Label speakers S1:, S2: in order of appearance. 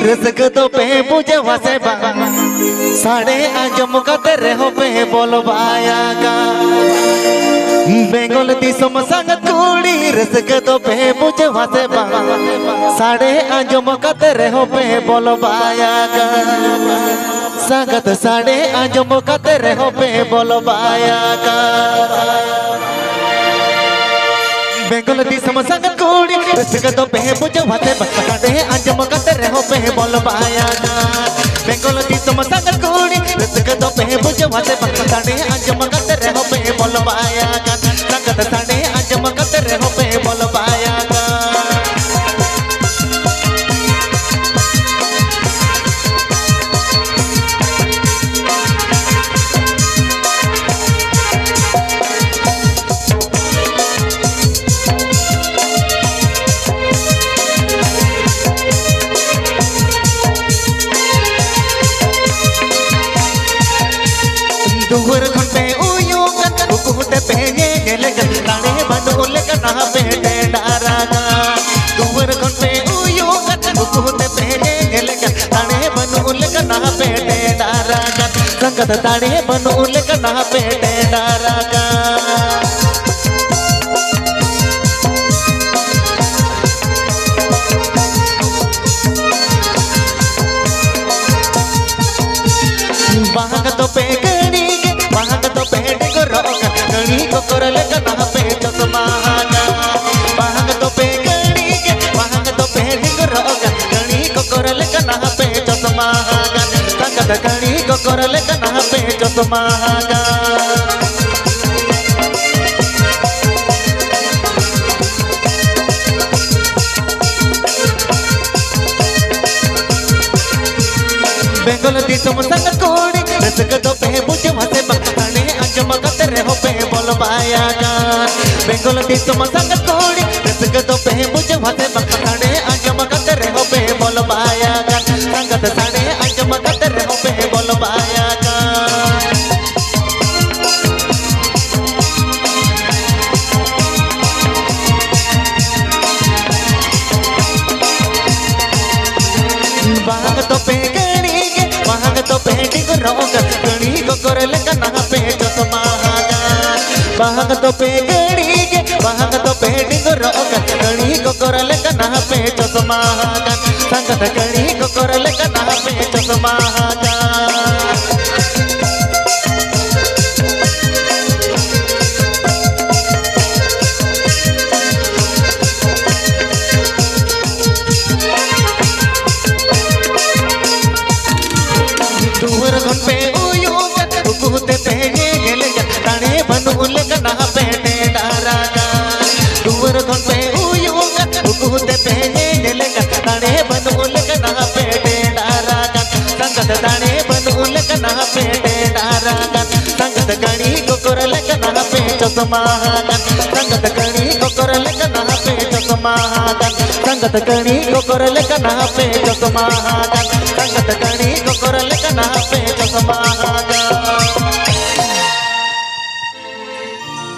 S1: रसक तो पे बुझे वसे बा साड़े आजम का तेरे हो पे बोलवाया गा बेंगल दिसम संग कुड़ी रसक तो पे बुझे वसे बा साड़े आजम का तेरे हो पे बोलवाया गा संगत साड़े आजम का तेरे हो पे बोलवाया गा बेंगल दिसम संग कुड़ी रसक तो पे बुझे वसे बा साड़े आजम का तेरे हो पे बोलवाया गा बेंगल दिसम संग कुड़ी रसक तो पे बुझे वसे बा साड़े आजम का तेरे हो पे बोलवाया गा संगत साड़े आजम का तेरे हो पे बोलवाया गा दुहर घंटे उयुगन उकुटे पेने गेलगन ताणे बंडोल कना पेटे डारागा दुहर घंटे उयुगन उकुटे पेने गेलगन ताणे बंडोल कना पेटे डारागा संगत ताणे बंडोल कना पेटे डारागा बाहग तो पे गणी को करल कना पे चश्मा बाहग तो पे गणी को करल कना पे चश्मा संगत गणी को करल कना पे चश्मा बेंगल दिसम संग कोड़ी रसक तो पे बुझे वसे बक्ताने आजम का तेरे हो पे बोलवाया गा बेंगल दिसम संग कोड़ी रसक तो पे बुझे वसे बक्ताने आजम का तेरे हो पे बोलवाया गा संगत साड़े आजम का तेरे हो पे बोलवाया गा बाग तो पे तो पेंटिंग रोग गणी को करल कना पे चश्मा बाग तो पे बाग तो पेंटिंग रोग गणी को करल कना पे चश्मा संगत गणी को करल कना पे चश्मा दुहर घंटे उयुगन उकुते पेने गेलगन ताणे बंडोल कना पेटे डारागा दुहर घंटे उयुगन उकुते पेने गेलगन ताणे बंडोल कना पेटे डारागा संगत ताणे बंडोल कना पेटे डारागा संगत गणी को करल कना पे चश्मा संगत गणी को करल कना पे चश्मा संगत गणी को करल कना पे चश्मा संगत गणी को करल कना पे चश्मा